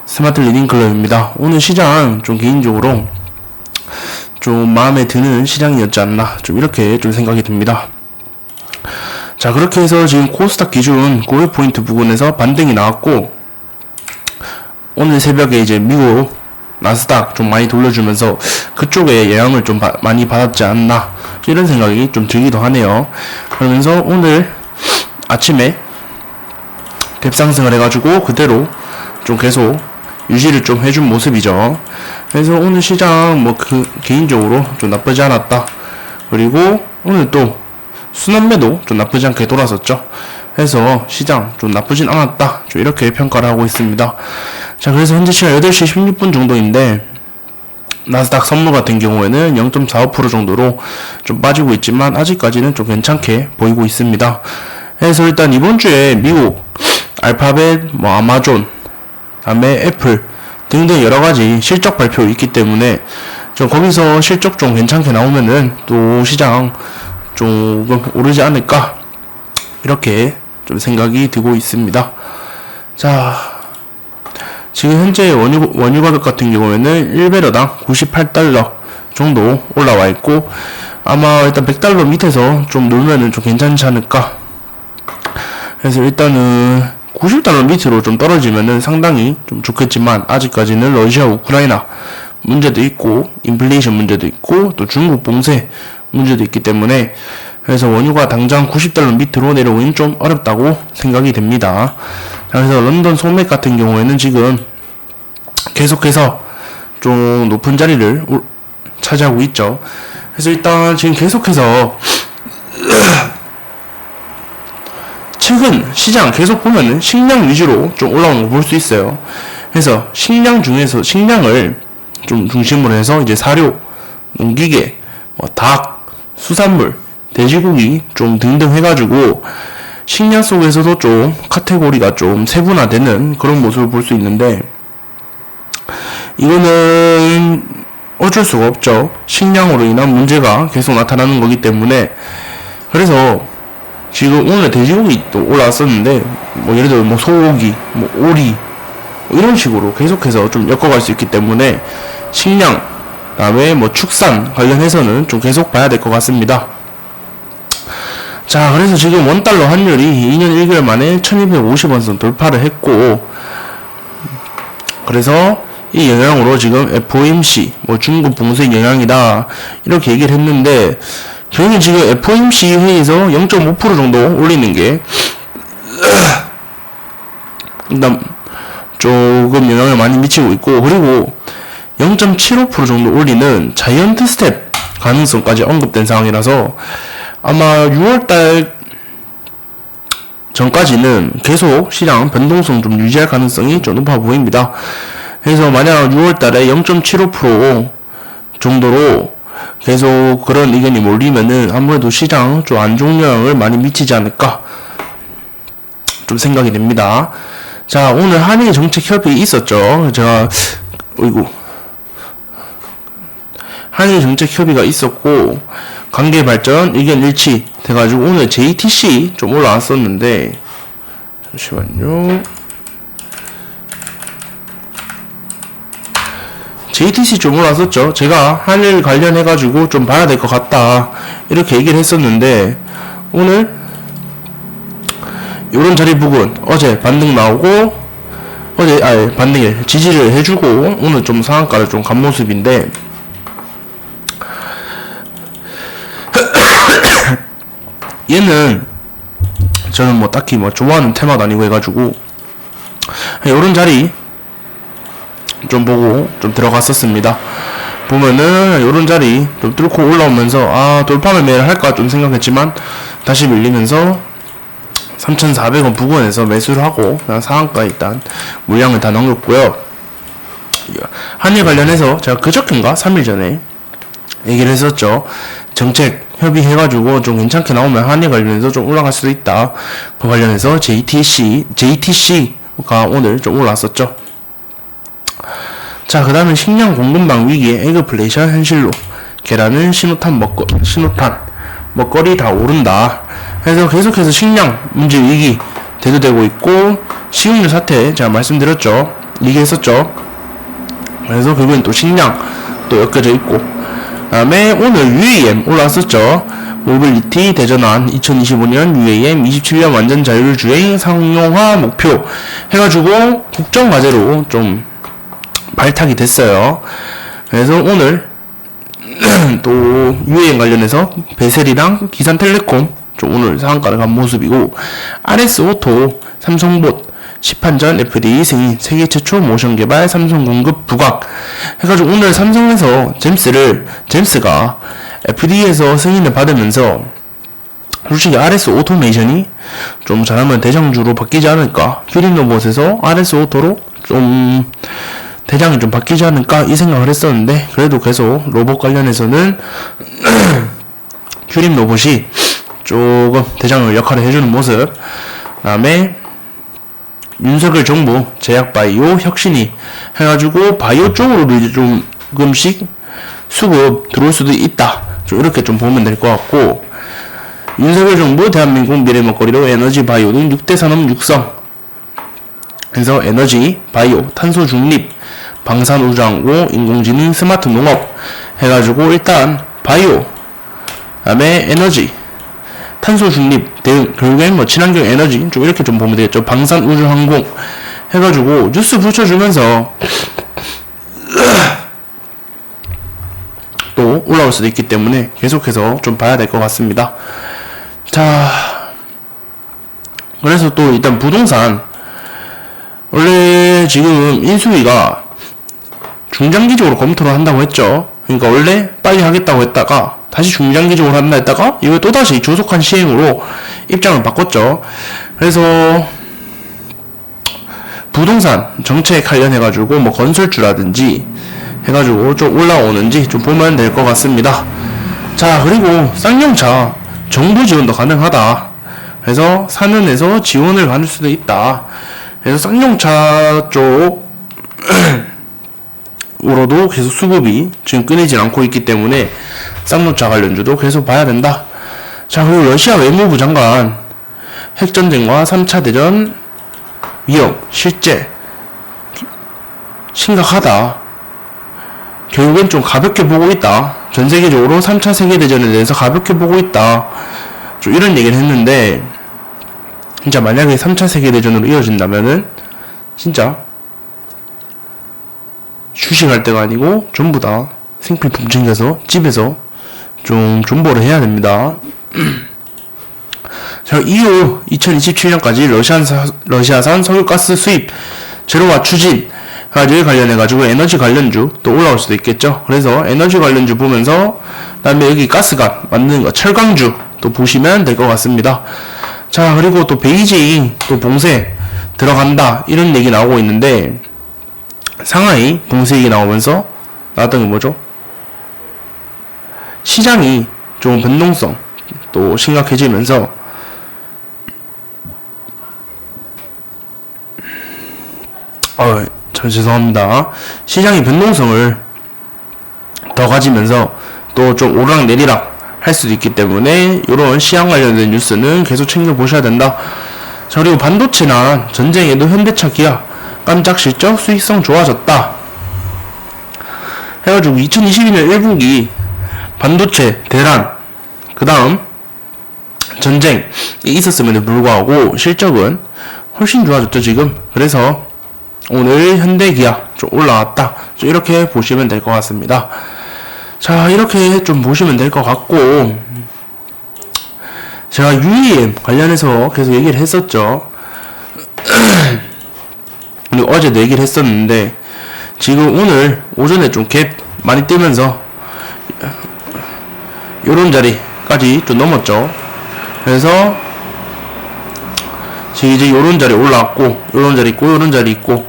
스마트 리딩 클럽입니다. 오늘 시장 좀 개인적으로 좀 마음에 드는 시장이었지 않나 좀 이렇게 좀 생각이 듭니다. 자, 그렇게 해서 지금 코스닥 기준 900포인트 부근에서 반등이 나왔고, 오늘 새벽에 이제 미국 나스닥 좀 많이 돌려주면서 그쪽에 영향을 좀 많이 받았지 않나 이런 생각이 좀 들기도 하네요. 그러면서 오늘 아침에 갭상승을 해가지고 그대로 좀 계속 유지를 좀 해준 모습이죠. 그래서 오늘 시장 개인적으로 좀 나쁘지 않았다. 그리고 오늘 또 순환매도 좀 나쁘지 않게 돌았었죠. 해서 시장 좀 나쁘진 않았다. 좀 이렇게 평가를 하고 있습니다. 자, 그래서 현재 시간 8시 16분 정도인데, 나스닥 선물 같은 경우에는 0.45% 정도로 좀 빠지고 있지만 아직까지는 좀 괜찮게 보이고 있습니다. 그래서 일단 이번 주에 미국 알파벳, 아마존, 다음에 애플 등등 여러가지 실적 발표 있기 때문에 좀 거기서 실적 좀 괜찮게 나오면은 또 시장 조금 오르지 않을까 이렇게 좀 생각이 들고 있습니다. 자, 지금 현재 원유 가격 같은 경우에는 1배럴당 98달러 정도 올라와 있고, 아마 일단 100달러 밑에서 좀 놀면은 좀 괜찮지 않을까. 그래서 일단은 90달러 밑으로 좀 떨어지면은 상당히 좀 좋겠지만, 아직까지는 러시아 우크라이나 문제도 있고 인플레이션 문제도 있고 또 중국 봉쇄 문제도 있기 때문에, 그래서 원유가 당장 90달러 밑으로 내려오긴 좀 어렵다고 생각이 됩니다. 자, 그래서 런던 소맥 같은 경우에는 지금 계속해서 좀 높은 자리를 차지하고 있죠. 그래서 일단 지금 계속해서 최근 시장 계속 보면은 식량 위주로 좀 올라오는 거 볼 수 있어요. 그래서 식량 중에서 식량을 좀 중심으로 해서 이제 사료, 농기계, 닭, 수산물, 돼지고기 좀 등등 해가지고 식량 속에서도 좀 카테고리가 좀 세분화되는 그런 모습을 볼 수 있는데, 이거는 어쩔 수가 없죠. 식량으로 인한 문제가 계속 나타나는 거기 때문에. 그래서 지금 오늘 돼지고기 또 올라왔었는데, 예를 들어 소고기, 오리 이런 식으로 계속해서 좀 엮어갈 수 있기 때문에 식량, 그다음에 축산 관련해서는 좀 계속 봐야 될 것 같습니다. 자, 그래서 지금 원달러 환율이 2년 1개월 만에 1250원 선 돌파를 했고, 그래서 이 영향으로 지금 FOMC, 중국 봉쇄 영향이다 이렇게 얘기를 했는데, 저희는 지금 FOMC 회의에서 0.5% 정도 올리는 게 일단 조금 영향을 많이 미치고 있고, 그리고 0.75% 정도 올리는 자이언트 스텝 가능성까지 언급된 상황이라서 아마 6월달 전까지는 계속 시장 변동성 좀 유지할 가능성이 좀 높아 보입니다. 그래서 만약 6월달에 0.75% 정도로 계속 그런 의견이 몰리면은 아무래도 시장 좀 안 좋은 영향을 많이 미치지 않을까 좀 생각이 됩니다. 자, 오늘 한일 정책 협의 있었죠. 제가 한일 정책 협의가 있었고, 관계 발전 의견 일치 돼가지고 오늘 JTC 좀 올라왔었는데, 잠시만요. JTC 좀 올라왔었죠. 제가 한일 관련해가지고 좀 봐야 될 것 같다 이렇게 얘기를 했었는데, 오늘 요런 자리 부근 어제 반등 나오고, 반등에 지지를 해주고 오늘 좀 상한가를 좀 간 모습인데, 얘는 저는 딱히 좋아하는 테마도 아니고 해가지고 요런 자리 좀 보고 좀 들어갔었습니다. 보면은 요런 자리 좀 뚫고 올라오면서 돌파 매매를 할까 좀 생각했지만 다시 밀리면서 3,400원 부근에서 매수를 하고 그냥 상한가 일단 물량을 다 넘겼고요. 한일 관련해서 제가 그저께인가 3일 전에 얘기를 했었죠. 정책 협의해가지고 좀 괜찮게 나오면 한일 관련해서 좀 올라갈 수도 있다. 그 관련해서 JTC가 오늘 좀 올라왔었죠. 자, 그 다음에 식량 공급망 위기에 에그플레이션 현실로, 계란은 신호탄 먹거리 다 오른다. 그래서 계속해서 식량 문제 위기 대두되고 있고, 식용유 사태 제가 말씀드렸죠. 얘기했었죠. 그래서 결국엔 또 식량 또 엮여져 있고, 다음에 오늘 UAM 올라왔었죠. 모빌리티 대전환 2025년 UAM 27년 완전 자율주행 상용화 목표 해가지고 국정과제로 좀 발탁이 됐어요. 그래서 오늘 또 UAM 관련해서 베셀이랑 기산텔레콤 좀 오늘 상한가를 간 모습이고, RS오토 삼성봇 시판전 FD 승인 세계 최초 모션 개발 삼성 공급 부각 해가지고 오늘 삼성에서 잼스가 FD에서 승인을 받으면서 솔직히 RS 오토메이션이 좀 잘하면 대장주로 바뀌지 않을까, 큐링 로봇에서 RS 오토로 좀 대장이 좀 바뀌지 않을까 이 생각을 했었는데, 그래도 계속 로봇 관련해서는 큐링 로봇이 조금 대장을 역할을 해주는 모습. 그 다음에 윤석열 정부 제약바이오 혁신이 해가지고 바이오 쪽으로 조금씩 수급 들어올 수도 있다, 좀 이렇게 좀 보면 될 것 같고, 윤석열 정부 대한민국 미래 먹거리로 에너지 바이오 등 6대 산업 육성, 그래서 에너지 바이오 탄소 중립 방산 우주항공 인공지능 스마트 농업 해가지고 일단 바이오, 그다음에 에너지 탄소 중립 대응, 결국엔 뭐 친환경 에너지 좀 이렇게 좀 보면 되겠죠. 방산 우주 항공 해가지고 뉴스 붙여주면서 또 올라올 수도 있기 때문에 계속해서 좀 봐야 될 것 같습니다. 자, 그래서 또 일단 부동산 원래 지금 인수위가 중장기적으로 검토를 한다고 했죠. 그러니까 원래 빨리 하겠다고 했다가 다시 중장기적으로 한다 했다가 이거 또다시 조속한 시행으로 입장을 바꿨죠. 그래서 부동산 정책 관련해가지고 뭐 건설주라든지 해가지고 좀 올라오는지 좀 보면 될 것 같습니다. 자, 그리고 쌍용차 정부 지원도 가능하다. 그래서 산은에서 지원을 받을 수도 있다. 그래서 쌍용차 쪽으로도 계속 수급이 지금 끊이질 않고 있기 때문에 쌍용차 관련주도 계속 봐야 된다. 자, 그리고 러시아 외무부 장관 핵전쟁과 3차 대전 위험 실제 심각하다. 결국엔 좀 가볍게 보고 있다. 전 세계적으로 3차 세계대전에 대해서 가볍게 보고 있다. 좀 이런 얘기를 했는데, 진짜 만약에 3차 세계대전으로 이어진다면은 진짜 휴식할 때가 아니고 전부 다 생필품 챙겨서 집에서 좀 존버를 해야 됩니다. 자, 이후 2027년까지 러시아산 석유가스 수입 제로화 추진 가지고 관련해가지고 에너지 관련주 또 올라올 수도 있겠죠. 그래서 에너지 관련주 보면서 그다음에 여기 가스관 만드는 거 철강주 또 보시면 될 것 같습니다. 자, 그리고 또 베이징 또 봉쇄 들어간다 이런 얘기 나오고 있는데, 상하이 봉쇄 얘기 나오면서 나왔던 게 뭐죠? 시장이 좀 변동성 또 심각해지면서 참 죄송합니다. 시장이 변동성을 더 가지면서 또 좀 오르락내리락 할 수도 있기 때문에 이런 시장 관련된 뉴스는 계속 챙겨보셔야 된다. 자, 그리고 반도체나 전쟁에도 현대차 기아 깜짝 실적 수익성 좋아졌다 해가지고 2022년 1분기 반도체 대란 그 다음 전쟁이 있었음에도 불구하고 실적은 훨씬 좋아졌죠 지금. 그래서 오늘 현대기아 좀 올라왔다, 좀 이렇게 보시면 될 것 같습니다. 자, 이렇게 좀 보시면 될 것 같고, 제가 UAM 관련해서 계속 얘기를 했었죠. 그리고 어제도 얘기를 했었는데, 지금 오늘 오전에 좀 갭 많이 뜨면서 요런 자리까지 좀 넘었죠. 그래서 지금 이제 요런 자리 올라왔고, 요런 자리 있고, 요런 자리 있고,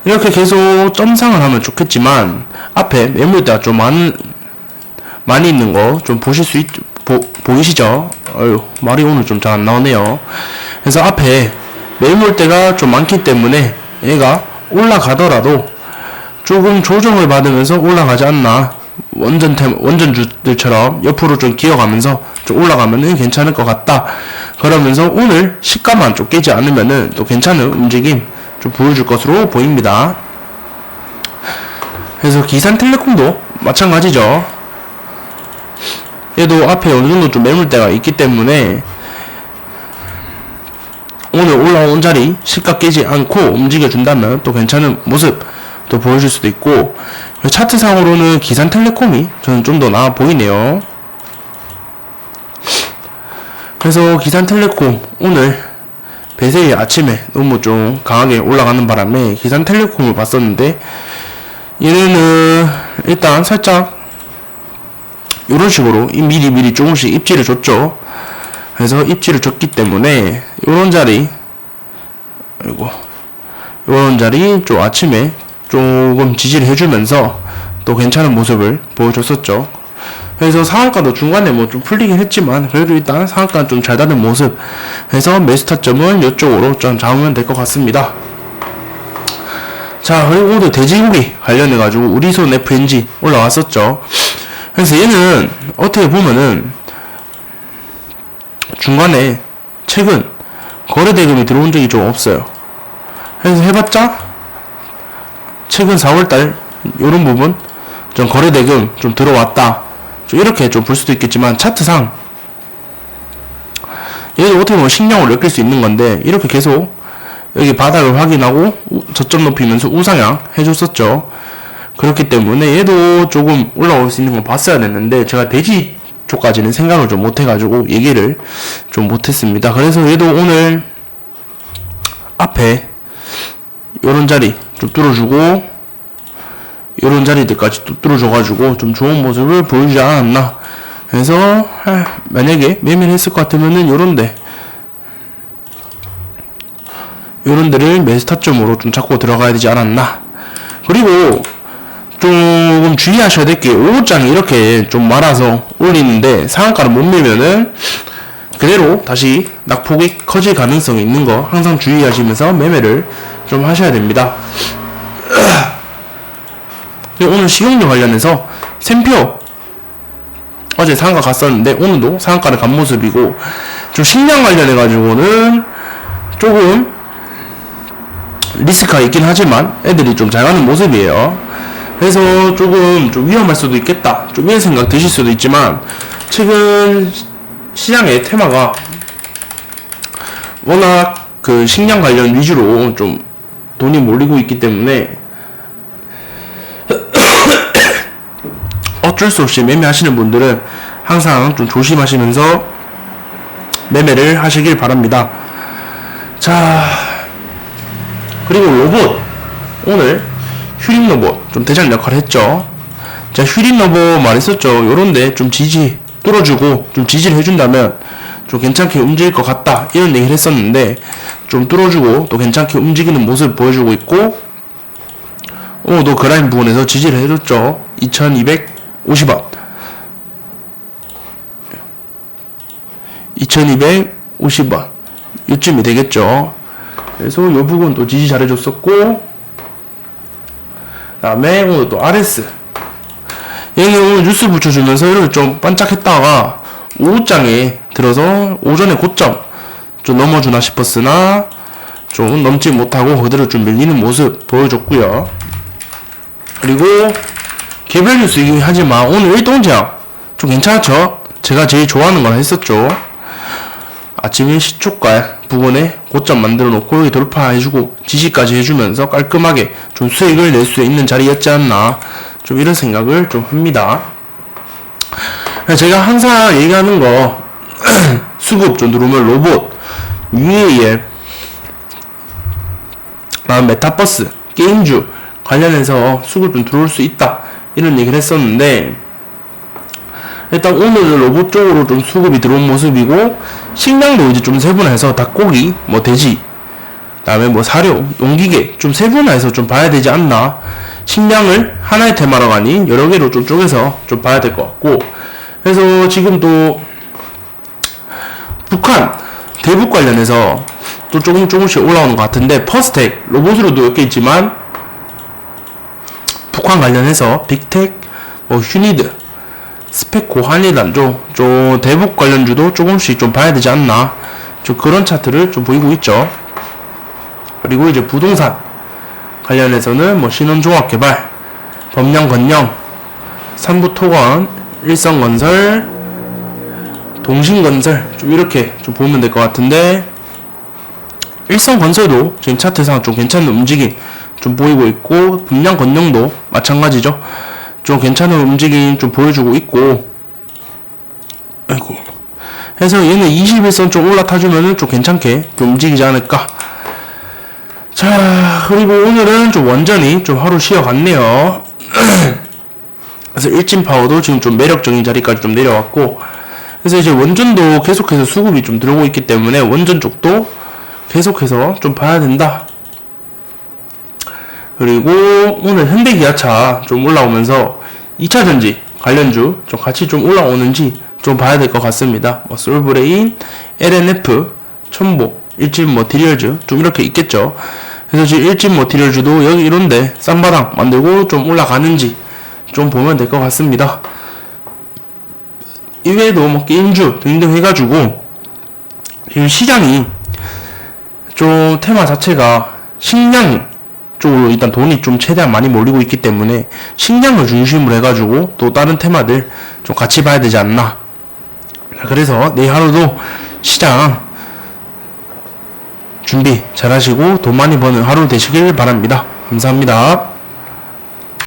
이렇게 계속 점상을 하면 좋겠지만 앞에 매물대가 좀 많이 있는 거 좀 보실 수 보이시죠? 말이 오늘 좀 잘 안 나오네요. 그래서 앞에 매물대가 좀 많기 때문에 얘가 올라가더라도 조금 조정을 받으면서 올라가지 않나. 원전주들처럼 옆으로 좀 기어가면서 좀 올라가면은 괜찮을 것 같다. 그러면서 오늘 시가만 좀 깨지 않으면은 또 괜찮은 움직임 좀 보여줄 것으로 보입니다. 그래서 기산텔레콤도 마찬가지죠. 얘도 앞에 어느 정도 좀 매물대가 있기 때문에 오늘 올라온 자리 시가 깨지 않고 움직여준다면 또 괜찮은 모습 또 보여줄 수도 있고, 차트상으로는 기산텔레콤이 저는 좀 더 나아 보이네요. 그래서 기산텔레콤 오늘 배세이 아침에 너무 좀 강하게 올라가는 바람에 기산텔레콤을 봤었는데, 얘네는 일단 살짝 이런 식으로 미리 조금씩 입지를 줬죠. 그래서 입지를 줬기 때문에 요런 자리, 그리고 요런 자리 좀 아침에 조금 지지를 해주면서 또 괜찮은 모습을 보여줬었죠. 그래서 상한가도 중간에 뭐 좀 풀리긴 했지만 그래도 일단 상한가 좀 잘 닫은 모습. 그래서 매수 타점은 이쪽으로 좀 잡으면 될 것 같습니다. 자, 그리고 오늘 돼지고기 관련해가지고 우리손 FNG 올라왔었죠. 그래서 얘는 어떻게 보면은 중간에 최근 거래대금이 들어온 적이 좀 없어요. 그래서 해봤자 최근 4월달 요런 부분 좀 거래대금 좀 들어왔다, 좀 이렇게 좀 볼 수도 있겠지만, 차트상 얘도 어떻게 보면 신경을 느낄 수 있는 건데, 이렇게 계속 여기 바닥을 확인하고 저점 높이면서 우상향 해줬었죠. 그렇기 때문에 얘도 조금 올라올 수 있는 걸 봤어야 됐는데, 제가 돼지 쪽까지는 생각을 좀 못해가지고 얘기를 좀 못했습니다. 그래서 얘도 오늘 앞에 요런 자리 좀 뚫어주고 요런 자리들까지 또 뚫어줘가지고 좀 좋은 모습을 보여주지 않았나. 그래서 만약에 매매를 했을 것 같으면은 요런데 요런 데를 매수 타점으로 좀 잡고 들어가야 되지 않았나. 그리고 조금 주의하셔야 될 게, 5장이 이렇게 좀 말아서 올리는데 상한가를 못 밀면은 그대로 다시 낙폭이 커질 가능성이 있는 거 항상 주의하시면서 매매를 좀 하셔야 됩니다. 오늘 식용유 관련해서 샘표 어제 상한가 갔었는데 오늘도 상한가를 간 모습이고, 좀 식량 관련해가지고는 조금 리스크가 있긴 하지만 애들이 좀 잘 가는 모습이에요. 그래서 조금 좀 위험할 수도 있겠다, 좀 이런 생각 드실 수도 있지만, 최근 시장의 테마가 워낙 그 식량 관련 위주로 좀 돈이 몰리고 있기 때문에 어쩔 수 없이 매매하시는 분들은 항상 좀 조심하시면서 매매를 하시길 바랍니다. 자, 그리고 로봇, 오늘 휴림 로봇 좀 대장 역할을 했죠. 자, 휴림 로봇 말했었죠. 요런데 좀 지지 뚫어주고 좀 지지를 해준다면 좀 괜찮게 움직일 것 같다, 이런 얘기를 했었는데, 좀 뚫어주고 또 괜찮게 움직이는 모습 보여주고 있고, 오늘도 그 라인 부분에서 지지를 해줬죠. 2250원 2250원 요쯤이 되겠죠. 그래서 요 부분도 지지 잘해줬었고, 그 다음에 오늘 또 RS, 얘는 오늘 뉴스 붙여주면서 이렇게 좀 반짝했다가 오후장에 들어서 오전에 고점 좀 넘어주나 싶었으나 좀 넘지 못하고 그대로 좀 밀리는 모습 보여줬고요. 그리고 개별 뉴스이긴 하지만 오늘 일동제약 좀 괜찮죠. 제가 제일 좋아하는 걸 했었죠. 아침에 시초가 부분에 고점 만들어 놓고 여기 돌파해주고 지지까지 해주면서 깔끔하게 좀 수익을 낼 수 있는 자리였지 않나, 좀 이런 생각을 좀 합니다. 제가 항상 얘기하는 거 수급 좀 누르면 로봇, UAL, 메타버스, 게임주 관련해서 수급 좀 들어올 수 있다, 이런 얘기를 했었는데, 일단 오늘은 로봇 쪽으로 좀 수급이 들어온 모습이고, 식량도 이제 좀 세분화해서 닭고기, 뭐 돼지, 그다음에 뭐 사료, 용기계 좀 세분화해서 좀 봐야 되지 않나. 식량을 하나의 테마로가 아닌 여러 개로 좀 쪼개서 좀 봐야 될 것 같고, 그래서 지금 또 북한 대북 관련해서 또 조금씩 올라오는 것 같은데, 퍼스텍 로봇으로도 몇 개 있지만 북한 관련해서 빅텍, 뭐 휴니드, 스펙 고한일단조, 좀 대북 관련주도 조금씩 좀 봐야 되지 않나, 좀 그런 차트를 좀 보이고 있죠. 그리고 이제 부동산 관련해서는 뭐 신원종합개발, 범량건영, 삼부토건, 일성건설, 동신건설 좀 이렇게 좀 보면 될 것 같은데, 일성건설도 지금 차트상 좀 괜찮은 움직임 좀 보이고 있고, 범량건영도 마찬가지죠. 좀 괜찮은 움직임 좀 보여주고 있고, 아이고, 해서 얘는 21선 좀 올라타주면은 좀 괜찮게 좀 움직이지 않을까. 자, 그리고 오늘은 좀 완전히 좀 하루 쉬어갔네요. 그래서 일진파워도 지금 좀 매력적인 자리까지 좀 내려왔고, 그래서 이제 원전도 계속해서 수급이 좀 들어오고 있기 때문에 원전 쪽도 계속해서 좀 봐야 된다. 그리고 오늘 현대기아차 좀 올라오면서 2차전지 관련주 좀 같이 좀 올라오는지 좀 봐야 될 것 같습니다. 뭐 솔브레인, LNF, 첨보, 일진 머티리얼즈 좀 이렇게 있겠죠. 그래서 지금 일진 머티리얼즈도 여기 이런데 싼바닥 만들고 좀 올라가는지 좀 보면 될 것 같습니다. 이외에도 뭐 게임주 등등 해가지고 지금 시장이 좀 테마 자체가 식량 쪽으로 일단 돈이 좀 최대한 많이 몰리고 있기 때문에 식량을 중심으로 해가지고 또 다른 테마들 좀 같이 봐야 되지 않나. 그래서 내일 하루도 시장 준비 잘 하시고 돈 많이 버는 하루 되시길 바랍니다. 감사합니다.